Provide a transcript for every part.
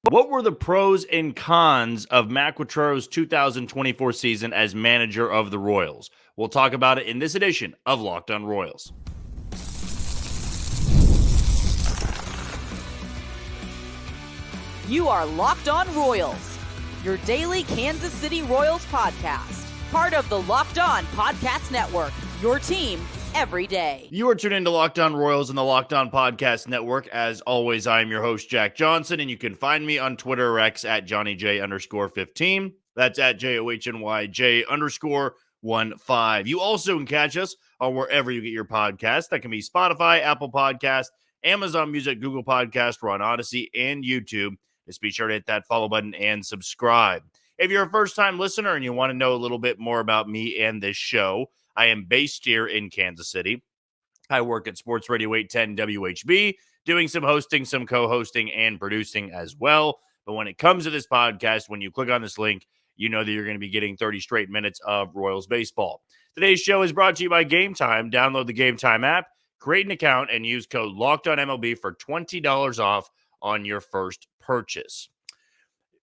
What were the pros and cons of Matt Quatraro's 2024 season as manager of the Royals? We'll talk about it in this edition of Locked On Royals. You are Locked On Royals, your daily Kansas City Royals podcast. Part of the Locked On Podcast Network, your team every day. You are tuned into Locked On Royals and the Locked On Podcast Network. As always, I am your host, Jack Johnson, and you can find me on Twitter or X at JohnnyJ_15. That's at JOHNYJ_15. You also can catch us on wherever you get your podcasts. That can be Spotify, Apple Podcasts, Amazon Music, Google Podcasts, we're on Odyssey, and YouTube. Just be sure to hit that follow button and subscribe. If you're a first-time listener and you want to know a little bit more about me and this show, I am based here in Kansas City. I work at Sports Radio 810 WHB, doing some hosting, some co-hosting, and producing as well. But when it comes to this podcast, when you click on this link, you know that you're going to be getting 30 straight minutes of Royals baseball. Today's show is brought to you by Gametime. Download the Gametime app, create an account, and use code LOCKEDONMLB for $20 off on your first purchase.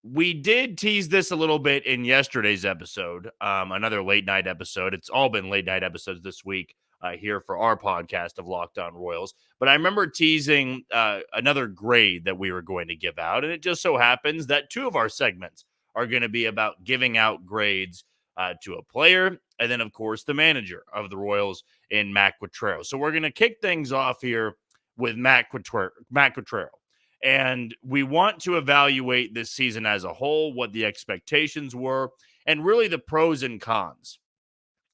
We did tease this a little bit in yesterday's episode, another late night episode. It's all been late night episodes this week here for our podcast of Locked On Royals. But I remember teasing another grade that we were going to give out. And it just so happens that two of our segments are going to be about giving out grades to a player. And then, of course, the manager of the Royals in Matt Quatraro. So we're going to kick things off here with Matt Quatraro. And we want to evaluate this season as a whole, what the expectations were, and really the pros and cons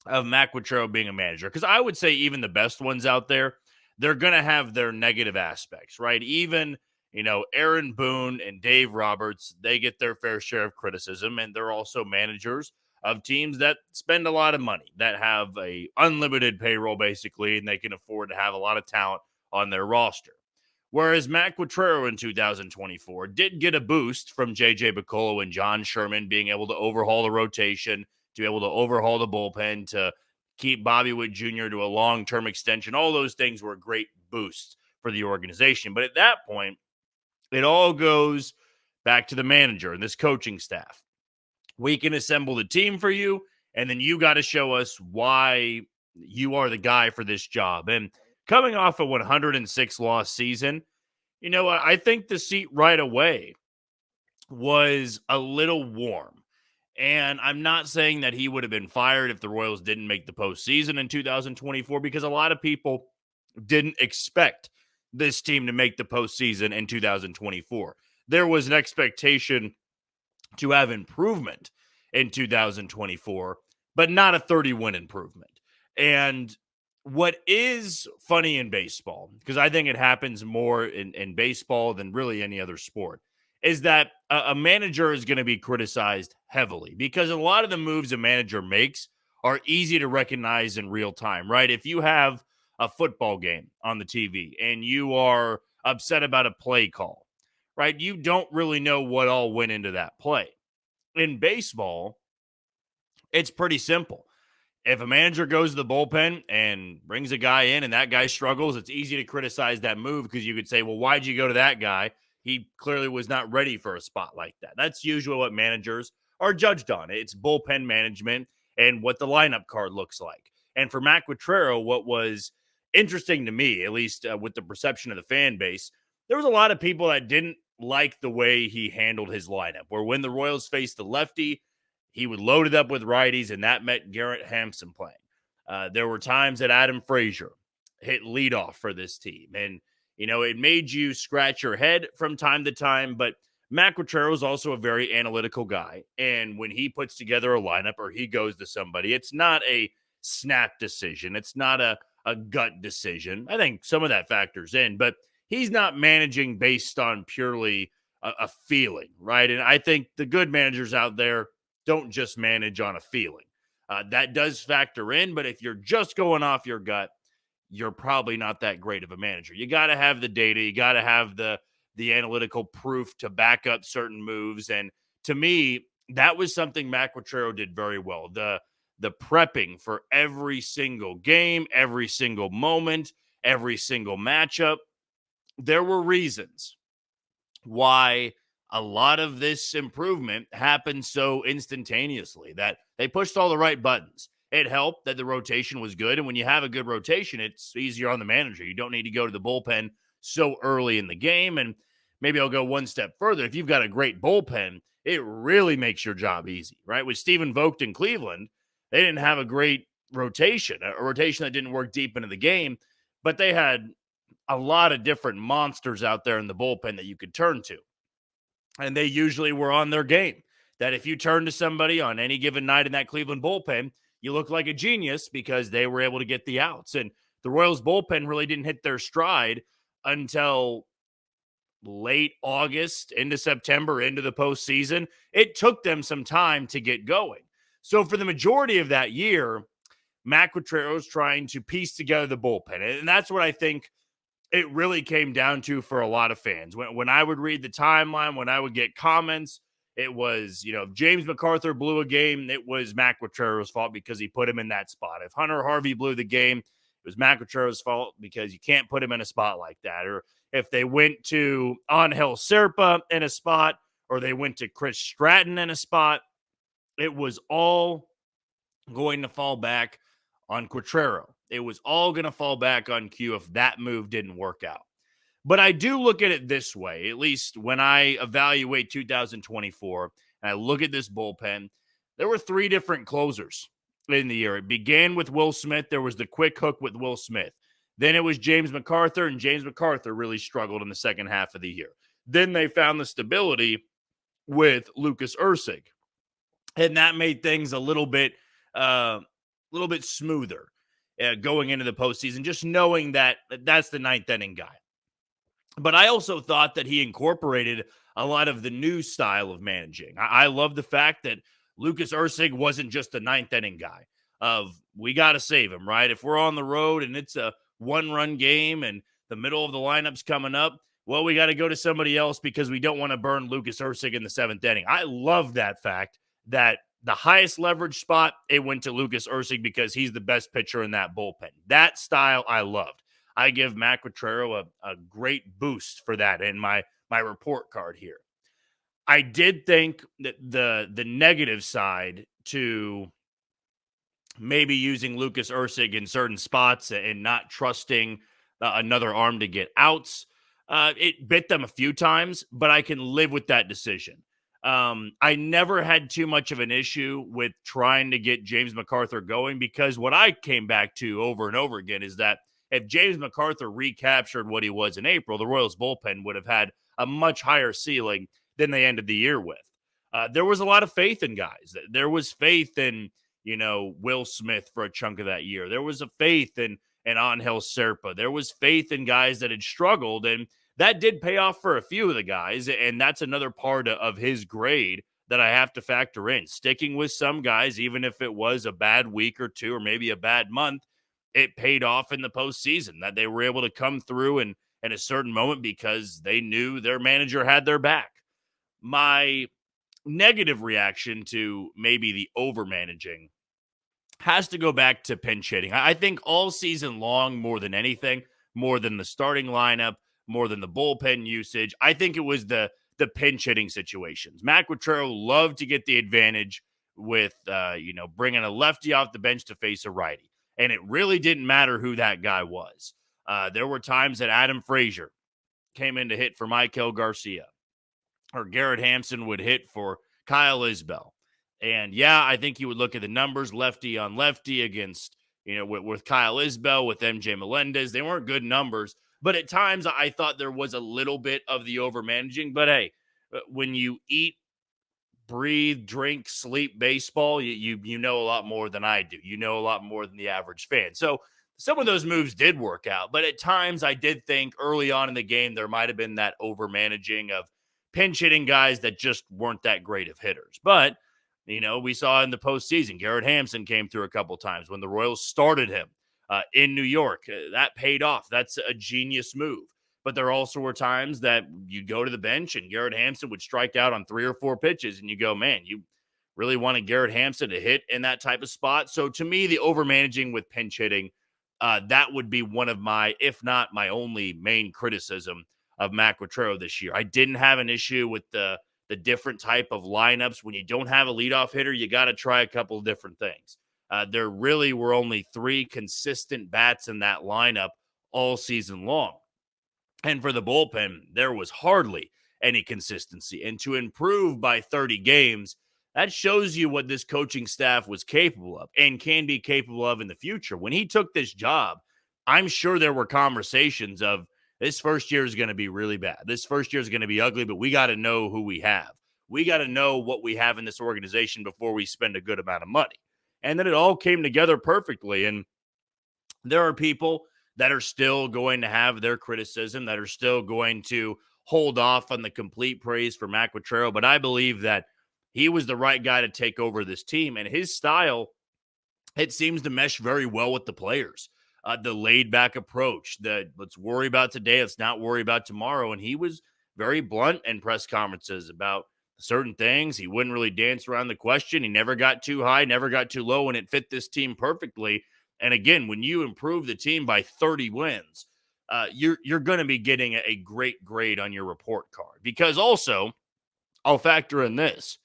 of Matt Quatraro being a manager. Because I would say even the best ones out there, they're going to have their negative aspects, right? Even, Aaron Boone and Dave Roberts, they get their fair share of criticism, and they're also managers of teams that spend a lot of money, that have a unlimited payroll, basically, and they can afford to have a lot of talent on their roster. Whereas Matt Quatraro in 2024 did get a boost from J.J. Picollo and John Sherman being able to overhaul the rotation, to be able to overhaul the bullpen, to keep Bobby Witt Jr. to a long-term extension. All those things were great boosts for the organization. But at that point, it all goes back to the manager and this coaching staff. We can assemble the team for you, and then you got to show us why you are the guy for this job. And coming off a 106-loss season, I think the seat right away was a little warm. And I'm not saying that he would have been fired if the Royals didn't make the postseason in 2024, because a lot of people didn't expect this team to make the postseason in 2024. There was an expectation to have improvement in 2024, but not a 30-win improvement. And what is funny in baseball, because I think it happens more in baseball than really any other sport, is that a manager is going to be criticized heavily because a lot of the moves a manager makes are easy to recognize in real time, right? If you have a football game on the TV and you are upset about a play call, right, you don't really know what all went into that play. In baseball, it's pretty simple. If a manager goes to the bullpen and brings a guy in and that guy struggles, it's easy to criticize that move because you could say, well, why'd you go to that guy? He clearly was not ready for a spot like that. That's usually what managers are judged on. It's bullpen management and what the lineup card looks like. And for Matt Quatraro, what was interesting to me, at least with the perception of the fan base, there was a lot of people that didn't like the way he handled his lineup, where when the Royals faced the lefty, he would load it up with righties, and that meant Garrett Hampson playing. There were times that Adam Frazier hit leadoff for this team. And, it made you scratch your head from time to time. But Matt Quatraro is also a very analytical guy. And when he puts together a lineup or he goes to somebody, it's not a snap decision. It's not a gut decision. I think some of that factors in. But he's not managing based on purely a feeling, right? And I think the good managers out there don't just manage on a feeling. That does factor in, but if you're just going off your gut, you're probably not that great of a manager. You got to have the data. You got to have the analytical proof to back up certain moves. And to me, that was something Matt Quatraro did very well. The prepping for every single game, every single moment, every single matchup. There were reasons why a lot of this improvement happened so instantaneously that they pushed all the right buttons. It helped that the rotation was good. And when you have a good rotation, it's easier on the manager. You don't need to go to the bullpen so early in the game. And maybe I'll go one step further. If you've got a great bullpen, it really makes your job easy, right? With Stephen Vogt in Cleveland, they didn't have a great rotation, a rotation that didn't work deep into the game, but they had a lot of different monsters out there in the bullpen that you could turn to. And they usually were on their game. That if you turn to somebody on any given night in that Cleveland bullpen, you look like a genius because they were able to get the outs. And the Royals bullpen really didn't hit their stride until late August into September, into the postseason. It took them some time to get going. So for the majority of that year, Matt Quatraro is trying to piece together the bullpen. And that's what I think it really came down to for a lot of fans. When I would read the timeline, when I would get comments, it was, if James MacArthur blew a game, it was Matt Quatraro's fault because he put him in that spot. If Hunter Harvey blew the game, it was Matt Quatraro's fault because you can't put him in a spot like that. Or if they went to Angel Serpa in a spot, or they went to Chris Stratton in a spot, it was all going to fall back on Quatraro. It was all going to fall back on Q if that move didn't work out. But I do look at it this way, at least when I evaluate 2024 and I look at this bullpen, there were 3 different closers in the year. It began with Will Smith. There was the quick hook with Will Smith. Then it was James MacArthur, and James MacArthur really struggled in the second half of the year. Then they found the stability with Lucas Ursig, and that made things a little bit smoother going into the postseason, just knowing that that's the ninth inning guy. But I also thought that he incorporated a lot of the new style of managing. I love the fact that Lucas Ursig wasn't just a ninth inning guy of we got to save him, right? If we're on the road and it's a 1-run game and the middle of the lineup's coming up, well, we got to go to somebody else because we don't want to burn Lucas Ursig in the 7th inning. I love that fact that the highest leverage spot, it went to Lucas Ursig because he's the best pitcher in that bullpen. That style I loved. I give Matt Quatraro a great boost for that in my report card here. I did think that the negative side to maybe using Lucas Ursig in certain spots and not trusting another arm to get outs, it bit them a few times, but I can live with that decision. I never had too much of an issue with trying to get James MacArthur going because what I came back to over and over again is that if James MacArthur recaptured what he was in April, the Royals bullpen would have had a much higher ceiling than they ended the year with. There was a lot of faith in guys. There was faith in, Will Smith for a chunk of that year. There was a faith in Angel Serpa. There was faith in guys that had struggled, and that did pay off for a few of the guys, and that's another part of his grade that I have to factor in. Sticking with some guys, even if it was a bad week or two or maybe a bad month, it paid off in the postseason that they were able to come through in a certain moment because they knew their manager had their back. My negative reaction to maybe the over-managing has to go back to pinch hitting. I think all season long, more than anything, more than the starting lineup, more than the bullpen usage, I think it was the pinch hitting situations. Matt Quatraro loved to get the advantage with, bringing a lefty off the bench to face a righty. And it really didn't matter who that guy was. There were times that Adam Frazier came in to hit for Michael Garcia, or Garrett Hampson would hit for Kyle Isbell. And yeah, I think you would look at the numbers lefty on lefty against, with Kyle Isbell, with MJ Melendez. They weren't good numbers, but at times I thought there was a little bit of the over-managing. But hey, when you eat, breathe, drink, sleep baseball, you know a lot more than I do. You know a lot more than the average fan. So some of those moves did work out, but at times I did think early on in the game there might have been that over-managing of pinch hitting guys that just weren't that great of hitters. But, we saw in the postseason, Garrett Hampson came through a couple times when the Royals started him in New York. That paid off. That's a genius move. But there also were times that you'd go to the bench and Garrett Hampson would strike out on 3 or 4 pitches and you go, man, you really wanted Garrett Hampson to hit in that type of spot. So to me, the over-managing with pinch hitting, that would be one of my, if not my only main criticism of Matt Quatraro this year. I didn't have an issue with the different type of lineups. When you don't have a leadoff hitter, you got to try a couple of different things. There really were only 3 consistent bats in that lineup all season long. And for the bullpen, there was hardly any consistency. And to improve by 30 games, that shows you what this coaching staff was capable of and can be capable of in the future. When he took this job, I'm sure there were conversations of, this first year is going to be really bad. This first year is going to be ugly, but we got to know who we have. We got to know what we have in this organization before we spend a good amount of money. And then it all came together perfectly. And there are people that are still going to have their criticism, that are still going to hold off on the complete praise for Matt Quatraro. But I believe that he was the right guy to take over this team. And his style, it seems to mesh very well with the players. The laid-back approach, the let's worry about today, let's not worry about tomorrow. And he was very blunt in press conferences about certain things. He wouldn't really dance around the question. He never got too high, never got too low, and it fit this team perfectly. And again, when you improve the team by 30 wins, you're going to be getting a great grade on your report card. Because also, I'll factor in this.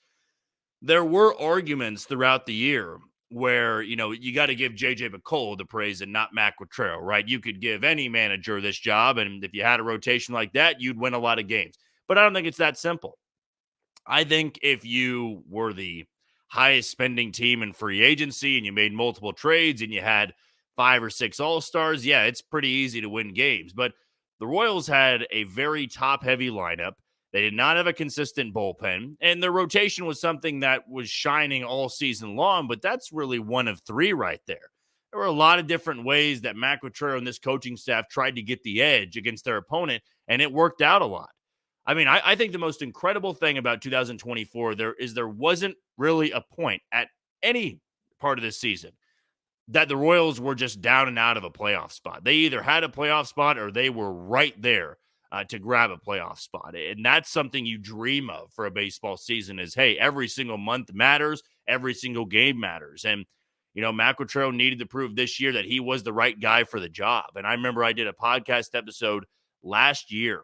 There were arguments throughout the year where, you got to give J.J. McCullough the praise and not Matt Quatraro, right? You could give any manager this job, and if you had a rotation like that, you'd win a lot of games. But I don't think it's that simple. I think if you were the highest spending team in free agency and you made multiple trades and you had 5 or 6 all-stars, yeah, it's pretty easy to win games. But the Royals had a very top-heavy lineup. They did not have a consistent bullpen, and their rotation was something that was shining all season long, but that's really one of 3 right there. There were a lot of different ways that Matt Quatraro and this coaching staff tried to get the edge against their opponent, and it worked out a lot. I mean, I think the most incredible thing about 2024 there wasn't really a point at any part of this season that the Royals were just down and out of a playoff spot. They either had a playoff spot or they were right there to grab a playoff spot. And that's something you dream of for a baseball season is, hey, every single month matters. Every single game matters. And, Matt Quatraro needed to prove this year that he was the right guy for the job. And I remember I did a podcast episode last year.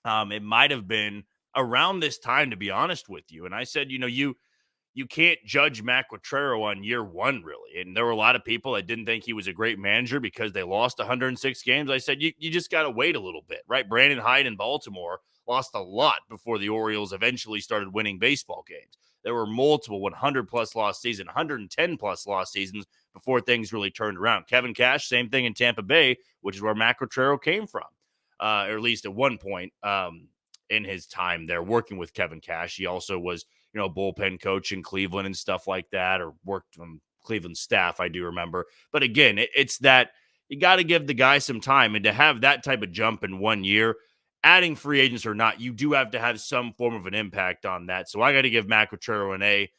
It might have been around this time, to be honest with you. And I said, you can't judge Matt Quatraro on year 1, really. And there were a lot of people that didn't think he was a great manager because they lost 106 games. I said, you just got to wait a little bit, right? Brandon Hyde in Baltimore lost a lot before the Orioles eventually started winning baseball games. There were multiple 100-plus loss seasons, 110-plus loss seasons before things really turned around. Kevin Cash, same thing in Tampa Bay, which is where Matt Quatraro came from, or at least at one point in his time there working with Kevin Cash. He also was bullpen coach in Cleveland and stuff like that, or worked on Cleveland staff, I do remember. But again, it's that you got to give the guy some time, and to have that type of jump in 1 year, adding free agents or not, you do have to have some form of an impact on that. So I got to give Matt Quatraro an A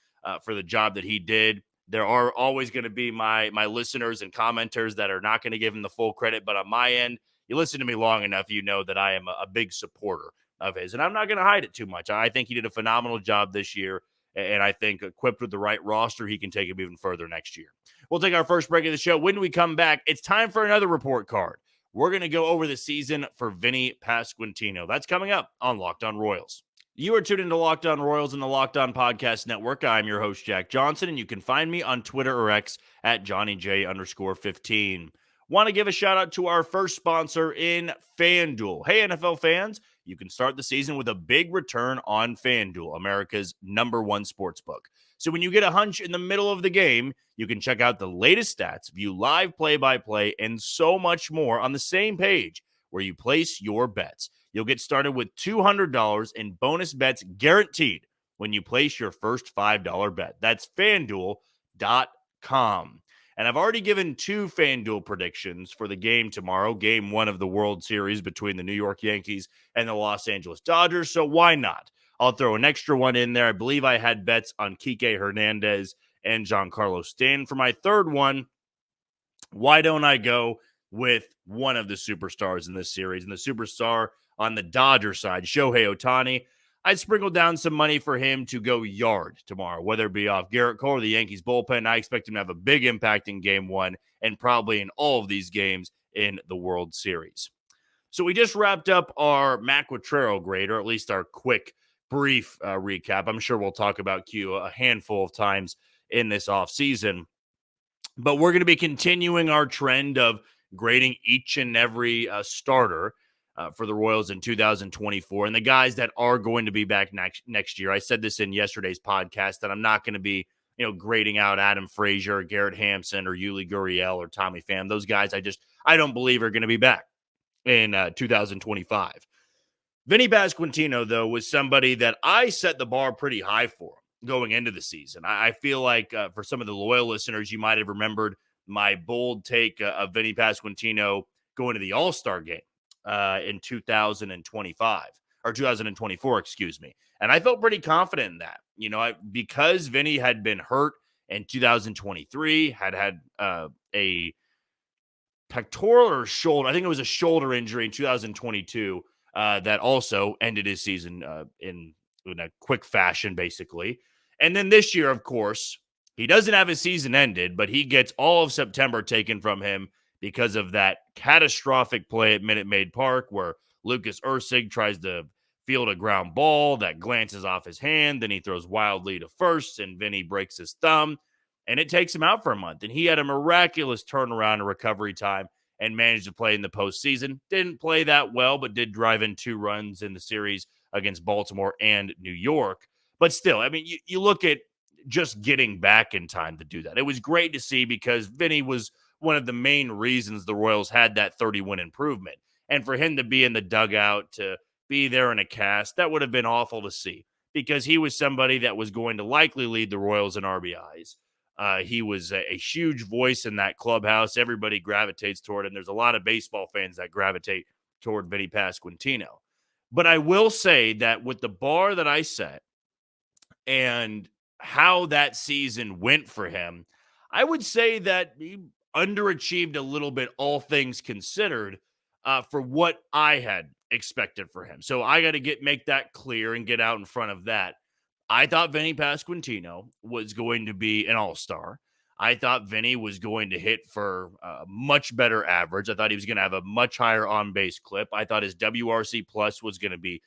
for the job that he did. There are always going to be my listeners and commenters that are not going to give him the full credit, but on my end, you listen to me long enough, you know that I am a big supporter of his. And I'm not going to hide it too much. I think he did a phenomenal job this year. And I think equipped with the right roster, he can take him even further next year. We'll take our first break of the show. When we come back, it's time for another report card. We're going to go over the season for Vinnie Pasquantino. That's coming up on Locked On Royals. You are tuned into Locked On Royals and the Locked On Podcast Network. I'm your host, Jack Johnson, and you can find me on Twitter or X at JohnnyJ_15. Want to give a shout out to our first sponsor in FanDuel. Hey, NFL fans, you can start the season with a big return on FanDuel, America's #1 sportsbook. So when you get a hunch in the middle of the game, you can check out the latest stats, view live play-by-play, and so much more on the same page where you place your bets. You'll get started with $200 in bonus bets guaranteed when you place your first $5 bet. That's FanDuel.com. And I've already given 2 FanDuel predictions for the game tomorrow, game 1 of the World Series between the New York Yankees and the Los Angeles Dodgers, so why not? I'll throw an extra one in there. I believe I had bets on Kike Hernandez and Giancarlo Stanton. For my third one, why don't I go with one of the superstars in this series? And the superstar on the Dodger side, Shohei Ohtani. I sprinkled down some money for him to go yard tomorrow, whether it be off Garrett Cole or the Yankees bullpen. I expect him to have a big impact in game 1 and probably in all of these games in the World Series. So we just wrapped up our Matt Quatraro grade, or at least our quick, brief recap. I'm sure we'll talk about Q a handful of times in this offseason. But we're going to be continuing our trend of grading each and every starter for the Royals in 2024 and the guys that are going to be back next year. I said this in yesterday's podcast that I'm not going to be, grading out Adam Frazier, Garrett Hampson, or Yuli Gurriel or Tommy Pham. Those guys I don't believe are going to be back in 2025. Vinnie Pasquantino, though, was somebody that I set the bar pretty high for going into the season. I feel like for some of the loyal listeners, you might have remembered my bold take of Vinnie Pasquantino going to the All-Star game in 2025 or 2024, excuse me. And I felt pretty confident in that, because Vinnie had been hurt in 2023, had a pectoral or shoulder. I think it was a shoulder injury in 2022 that also ended his season in a quick fashion, basically. And then this year, of course, he doesn't have his season ended, but he gets all of September taken from him because of that catastrophic play at Minute Maid Park where Lucas Ursig tries to field a ground ball that glances off his hand. Then he throws wildly to first, and Vinny breaks his thumb, and it takes him out for a month. And he had a miraculous turnaround and recovery time and managed to play in the postseason. Didn't play that well, but did drive in 2 runs in the series against Baltimore and New York. But still, I mean, you look at just getting back in time to do that. It was great to see because Vinny was one of the main reasons the Royals had that 30-win improvement. And for him to be in the dugout, to be there in a cast, that would have been awful to see because he was somebody that was going to likely lead the Royals in RBIs. He was a huge voice in that clubhouse. Everybody gravitates toward him. There's a lot of baseball fans that gravitate toward Vinnie Pasquantino. But I will say that with the bar that I set and how that season went for him, I would say that he underachieved a little bit, all things considered, for what I had expected for him. So I got to make that clear and get out in front of that. I thought Vinnie Pasquantino was going to be an all-star. I thought Vinny was going to hit for a much better average. I thought he was going to have a much higher on-base clip. I thought his WRC plus was going to be,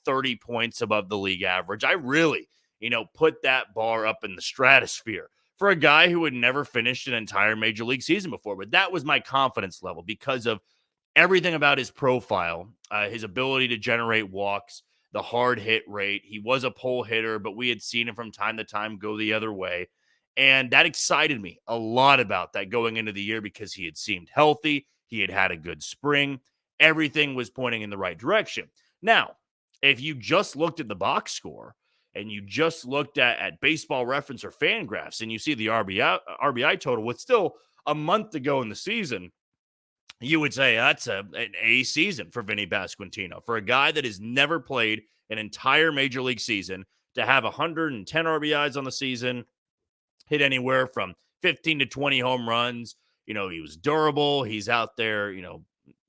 30 points above the league average. I really, put that bar up in the stratosphere for a guy who had never finished an entire major league season before. But that was my confidence level because of everything about his profile, his ability to generate walks, the hard hit rate. He was a pole hitter, but we had seen him from time to time go the other way. And that excited me a lot about that going into the year because he had seemed healthy. He had had a good spring. Everything was pointing in the right direction. Now, if you just looked at the box score and you just looked at Baseball Reference or Fangraphs and you see the RBI total with still a month to go in the season, you would say that's an A season for Vinnie Pasquantino. For a guy that has never played an entire major league season to have 110 RBIs on the season, hit anywhere from 15 to 20 home runs. He was durable. He's out there,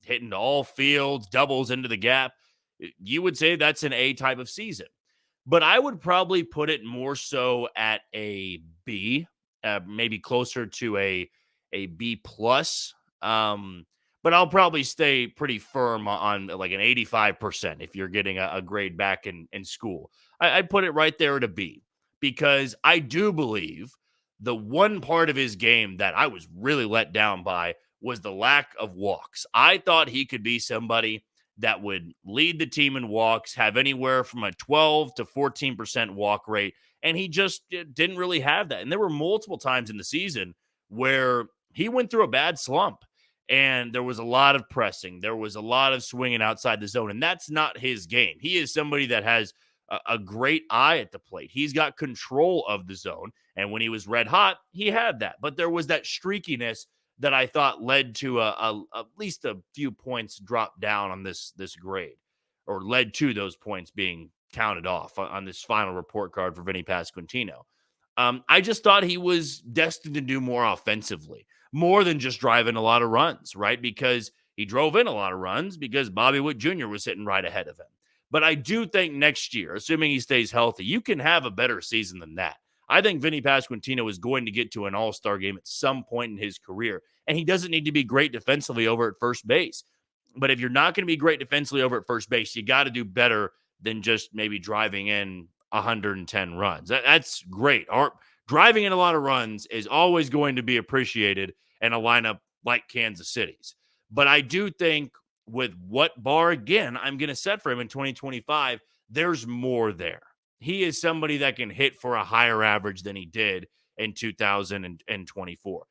hitting to all fields, doubles into the gap. You would say that's an A type of season. But I would probably put it more so at a B, maybe closer to a B plus. But I'll probably stay pretty firm on like an 85% if you're getting a grade back in school. I'd put it right there at a B because I do believe the one part of his game that I was really let down by was the lack of walks. I thought he could be somebody that would lead the team in walks, have anywhere from a 12 to 14% walk rate, and he just didn't really have that. And there were multiple times in the season where he went through a bad slump. And there was a lot of pressing. There was a lot of swinging outside the zone. And that's not his game. He is somebody that has a great eye at the plate. He's got control of the zone. And when he was red hot, he had that. But there was that streakiness that I thought led to at least a few points drop down on this grade, or led to those points being counted off on this final report card for Vinnie Pasquantino. I just thought he was destined to do more offensively, more than just driving a lot of runs, right? Because he drove in a lot of runs because Bobby Witt Jr. was sitting right ahead of him. But I do think next year, assuming he stays healthy, you can have a better season than that. I think Vinnie Pasquantino is going to get to an all-star game at some point in his career, and he doesn't need to be great defensively over at first base. But if you're not going to be great defensively over at first base, you got to do better than just maybe driving in 110 runs. That's great. Driving in a lot of runs is always going to be appreciated in a lineup like Kansas City's. But I do think with what bar, again, I'm going to set for him in 2025, there's more there. He is somebody that can hit for a higher average than he did in 2024.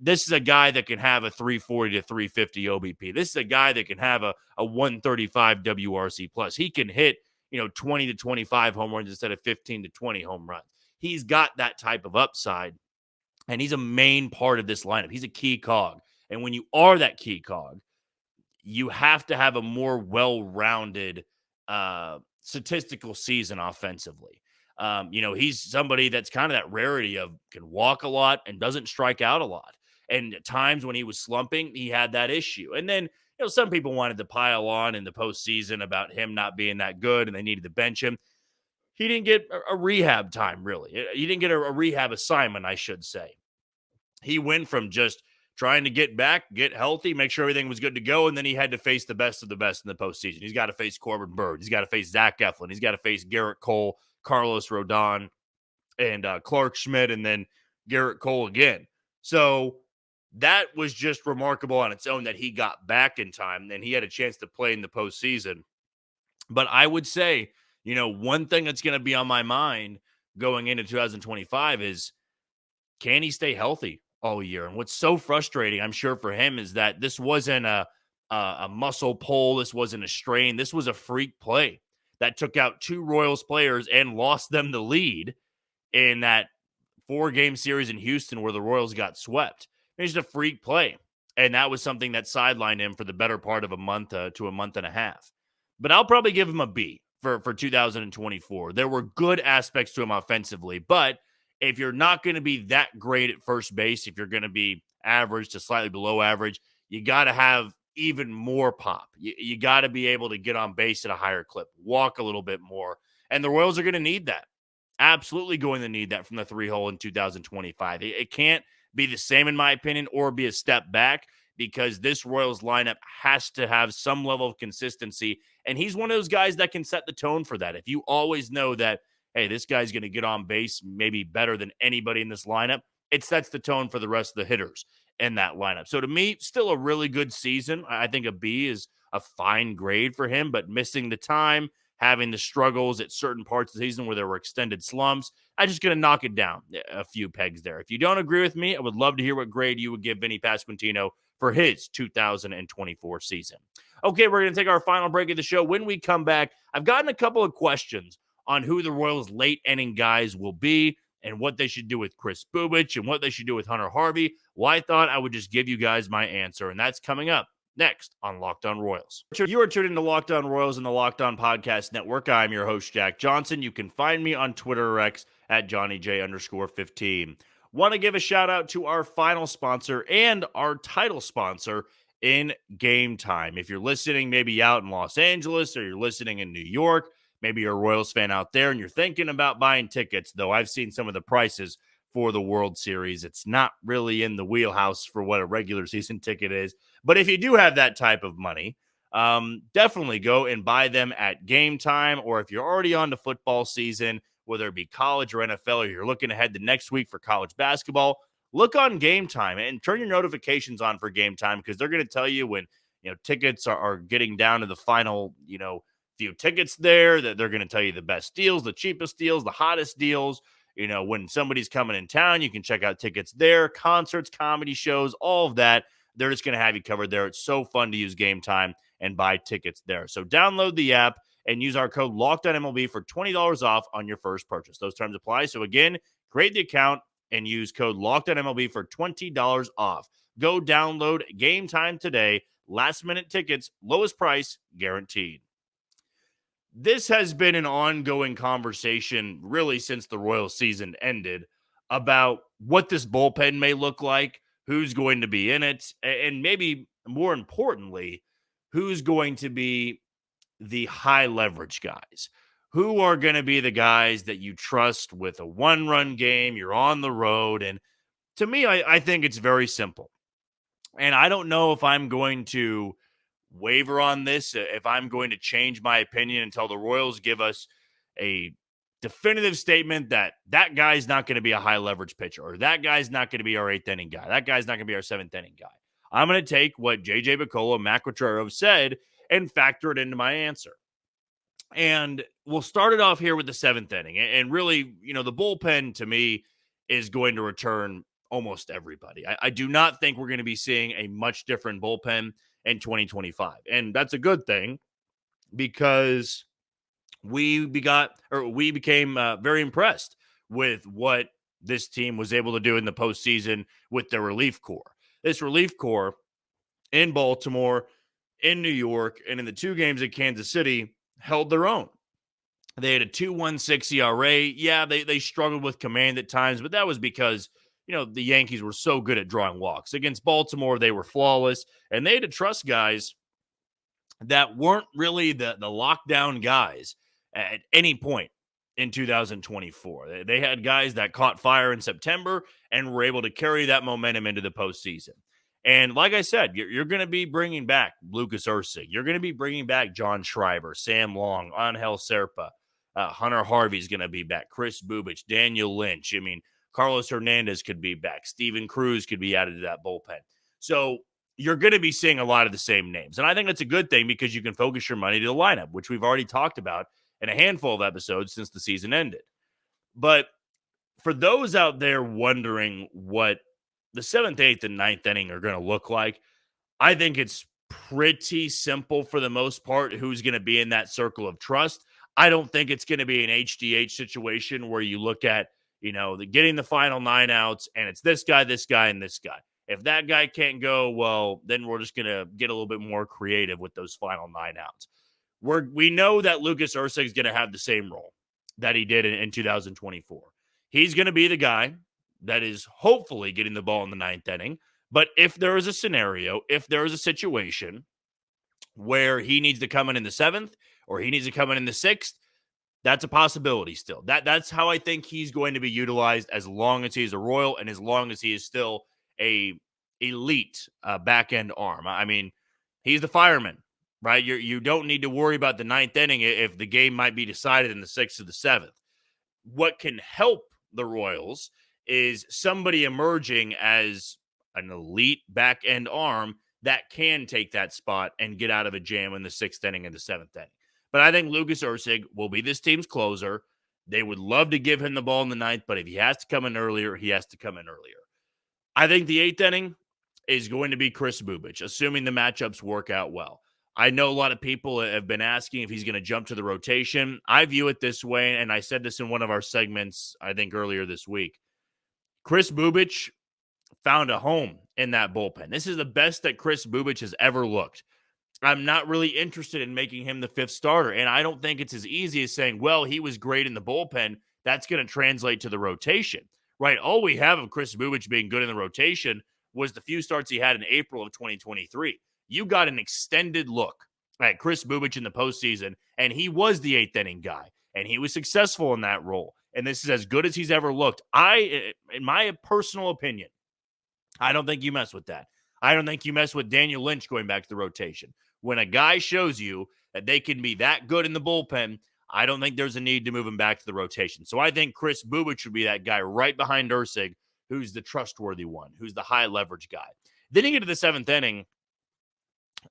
This is a guy that can have a 340 to 350 OBP. This is a guy that can have a 135 WRC plus. He can hit, 20 to 25 home runs instead of 15 to 20 home runs. He's got that type of upside, and he's a main part of this lineup. He's a key cog. And when you are that key cog, you have to have a more well-rounded statistical season offensively. He's somebody that's kind of that rarity of can walk a lot and doesn't strike out a lot. And at times when he was slumping, he had that issue. And then, some people wanted to pile on in the postseason about him not being that good and they needed to bench him. He didn't get a rehab time, really. He didn't get a rehab assignment, I should say. He went from just trying to get back, get healthy, make sure everything was good to go, and then he had to face the best of the best in the postseason. He's got to face Corbin Bird. He's got to face Zach Eflin. He's got to face Garrett Cole, Carlos Rodon, and Clark Schmidt, and then Garrett Cole again. So that was just remarkable on its own that he got back in time, and he had a chance to play in the postseason. But I would say, one thing that's going to be on my mind going into 2025 is, can he stay healthy all year? And what's so frustrating, I'm sure, for him is that this wasn't a muscle pull. This wasn't a strain. This was a freak play that took out two Royals players and lost them the lead in that 4-game series in Houston where the Royals got swept. It's just a freak play. And that was something that sidelined him for the better part of a month to a month and a half. But I'll probably give him a B for 2024. There were good aspects to him offensively, but if you're not going to be that great at first base, if you're going to be average to slightly below average, you got to have even more pop. You got to be able to get on base at a higher clip, walk a little bit more. And the Royals are going to need that. Absolutely going to need that from the 3-hole in 2025. It can't be the same, in my opinion, or be a step back, because this Royals lineup has to have some level of consistency. And he's one of those guys that can set the tone for that. If you always know that, hey, this guy's going to get on base maybe better than anybody in this lineup, it sets the tone for the rest of the hitters in that lineup. So to me, still a really good season. I think a B is a fine grade for him, but missing the time, having the struggles at certain parts of the season where there were extended slumps, I'm just going to knock it down a few pegs there. If you don't agree with me, I would love to hear what grade you would give Vinnie Pasquantino for his 2024 season. Okay, we're going to take our final break of the show. When we come back, I've gotten a couple of questions on who the Royals' late inning guys will be and what they should do with Chris Bubich and what they should do with Hunter Harvey. Well, I thought I would just give you guys my answer, and that's coming up next on Locked On Royals. You are tuned into Locked On Royals and the Locked On Podcast Network. I'm your host, Jack Johnson. You can find me on Twitter or X at JohnnyJ_15. Want to give a shout out to our final sponsor and our title sponsor in Gametime. If you're listening maybe out in Los Angeles or you're listening in New York, maybe you're a Royals fan out there and you're thinking about buying tickets, though I've seen some of the prices for the World Series. It's not really in the wheelhouse for what a regular season ticket is. But if you do have that type of money, definitely go and buy them at Gametime. Or if you're already on to football season, whether it be college or NFL, or you're looking ahead to next week for college basketball, look on Gametime and turn your notifications on for Gametime, because they're going to tell you when tickets are getting down to the final few tickets there, that they're going to tell you the best deals, the cheapest deals, the hottest deals. When somebody's coming in town, you can check out tickets there, concerts, comedy shows, all of that. They're just going to have you covered there. It's so fun to use Gametime and buy tickets there. So download the app and use our code LOCKEDONMLB for $20 off on your first purchase. Those terms apply. So again, create the account and use code LOCKEDONMLB for $20 off. Go download Gametime today. Last minute tickets, lowest price guaranteed. This has been an ongoing conversation really since the Royals season ended about what this bullpen may look like, who's going to be in it, and maybe more importantly, who's going to be the high leverage guys. Who are going to be the guys that you trust with a one-run game, you're on the road? And to me, I think it's very simple. And I don't know if I'm going to waver on this, if I'm going to change my opinion until the Royals give us a definitive statement that that guy's not going to be a high leverage pitcher, or that guy's not going to be our 8th inning guy, that guy's not going to be our 7th inning guy. I'm going to take what J.J. Picollo, Matt Quatraro said and factor it into my answer. And we'll start it off here with the 7th inning. And really, the bullpen to me is going to return almost everybody. I do not think we're going to be seeing a much different bullpen in 2025. And that's a good thing, because we became very impressed with what this team was able to do in the postseason with the relief corps. This relief corps in Baltimore, in New York, and in the 2 games at Kansas City held their own. They had a 2.16 ERA. Yeah, they struggled with command at times, but that was because, the Yankees were so good at drawing walks. Against Baltimore, they were flawless, and they had to trust guys that weren't really the lockdown guys at any point in 2024. They had guys that caught fire in September and were able to carry that momentum into the postseason. And like I said, you're going to be bringing back Lucas Ursig. You're going to be bringing back John Schreiber, Sam Long, Angel Serpa. Hunter Harvey's going to be back. Chris Bubich, Daniel Lynch. I mean, Carlos Hernandez could be back. Steven Cruz could be added to that bullpen. So you're going to be seeing a lot of the same names. And I think that's a good thing, because you can focus your money to the lineup, which we've already talked about in a handful of episodes since the season ended. But for those out there wondering what the 7th, 8th, and 9th inning are going to look like, I think it's pretty simple for the most part who's going to be in that circle of trust. I don't think it's going to be an HDH situation where you look at, getting the final 9 outs and it's this guy, and this guy. If that guy can't go, well, then we're just going to get a little bit more creative with those final 9 outs. We know that Lucas Ursig is going to have the same role that he did in 2024. He's going to be the guy that is hopefully getting the ball in the 9th inning. But if there is a scenario, if there is a situation where he needs to come in the 7th, or he needs to come in the 6th, that's a possibility still. That's how I think he's going to be utilized, as long as he's a Royal and as long as he is still a elite back-end arm. I mean, he's the fireman, right? You don't need to worry about the 9th inning if the game might be decided in the 6th or the 7th. What can help the Royals is somebody emerging as an elite back-end arm that can take that spot and get out of a jam in the 6th inning and the 7th inning. But I think Lucas Ursig will be this team's closer. They would love to give him the ball in the 9th, but if he has to come in earlier, he has to come in earlier. I think the 8th inning is going to be Chris Bubich, assuming the matchups work out well. I know a lot of people have been asking if he's going to jump to the rotation. I view it this way, and I said this in one of our segments, I think earlier this week. Chris Bubich found a home in that bullpen. This is the best that Chris Bubich has ever looked. I'm not really interested in making him the 5th starter, and I don't think it's as easy as saying, well, he was great in the bullpen. That's going to translate to the rotation, right? All we have of Chris Bubich being good in the rotation was the few starts he had in April of 2023. You got an extended look at Chris Bubich in the postseason, and he was the 8th inning guy, and he was successful in that role. And this is as good as he's ever looked. In my personal opinion, I don't think you mess with that. I don't think you mess with Daniel Lynch going back to the rotation. When a guy shows you that they can be that good in the bullpen, I don't think there's a need to move him back to the rotation. So I think Chris Bubich should be that guy right behind Ursig, who's the trustworthy one, who's the high leverage guy. Then you get to the 7th inning.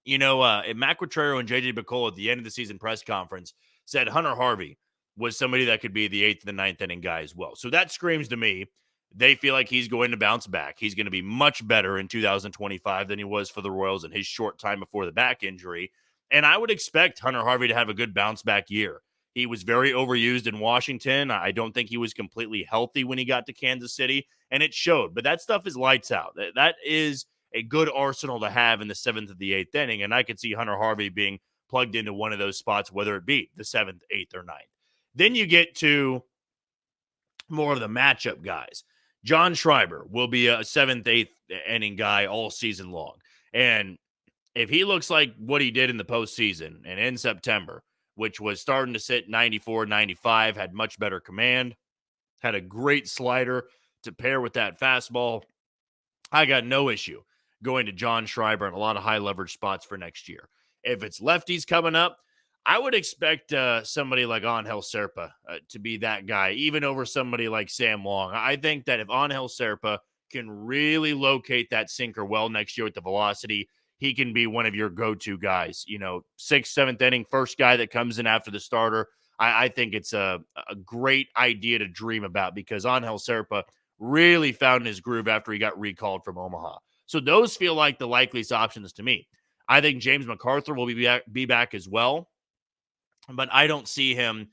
Matt Quatraro and J.J. Picollo at the end of the season press conference said Hunter Harvey was somebody that could be the 8th and the 9th inning guy as well. So that screams to me they feel like he's going to bounce back. He's going to be much better in 2025 than he was for the Royals in his short time before the back injury. And I would expect Hunter Harvey to have a good bounce back year. He was very overused in Washington. I don't think he was completely healthy when he got to Kansas City, and it showed. But that stuff is lights out. That is a good arsenal to have in the 7th or the 8th inning, and I could see Hunter Harvey being plugged into one of those spots, whether it be the 7th, 8th, or 9th. Then you get to more of the matchup guys. John Schreiber will be a 7th, 8th inning guy all season long. And if he looks like what he did in the postseason and in September, which was starting to sit 94, 95, had much better command, had a great slider to pair with that fastball, I got no issue going to John Schreiber and a lot of high leverage spots for next year. If it's lefties coming up, I would expect somebody like Angel Serpa to be that guy, even over somebody like Sam Long. I think that if Angel Serpa can really locate that sinker well next year with the velocity, he can be one of your go-to guys. You know, 6th, 7th inning, first guy that comes in after the starter. I think it's a great idea to dream about because Angel Serpa really found his groove after he got recalled from Omaha. So those feel like the likeliest options to me. I think James McArthur will be back as well, but I don't see him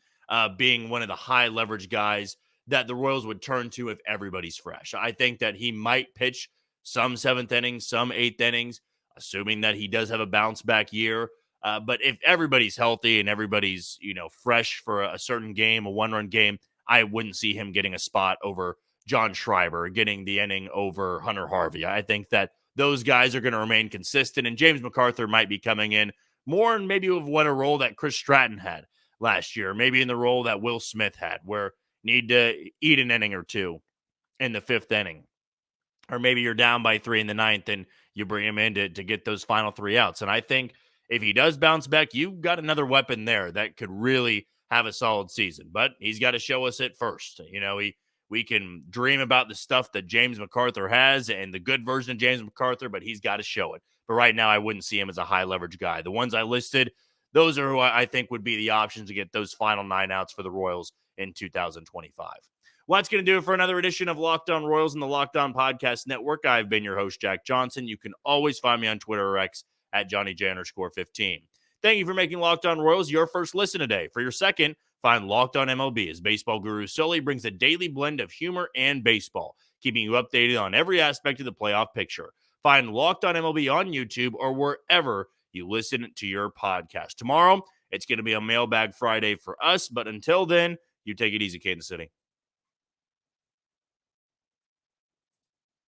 being one of the high leverage guys that the Royals would turn to if everybody's fresh. I think that he might pitch some 7th innings, some 8th innings, assuming that he does have a bounce back year. But if everybody's healthy and everybody's, fresh for a certain game, a 1-run game, I wouldn't see him getting a spot over John Schreiber, getting the inning over Hunter Harvey. I think that those guys are going to remain consistent, and James McArthur might be coming in more and maybe of what a role that Chris Stratton had last year, maybe in the role that Will Smith had, where need to eat an inning or two in the 5th inning. Or maybe you're down by 3 in the 9th and you bring him in to get those final 3 outs. And I think if he does bounce back, you've got another weapon there that could really have a solid season. But he's got to show us it first. We can dream about the stuff that James McArthur has and the good version of James McArthur, but he's got to show it. But right now, I wouldn't see him as a high leverage guy. The ones I listed, those are who I think would be the options to get those final 9 outs for the Royals in 2025. Well, that's going to do it for another edition of Locked On Royals and the Locked On Podcast Network. I've been your host, Jack Johnson. You can always find me on Twitter or X at JohnnyJ_15. Thank you for making Locked On Royals your first listen today. For your second, find Locked On MLB as baseball guru Sully brings a daily blend of humor and baseball, keeping you updated on every aspect of the playoff picture. Find Locked On MLB on YouTube or wherever you listen to your podcast. Tomorrow, it's going to be a Mailbag Friday for us, but until then, you take it easy, Kansas City.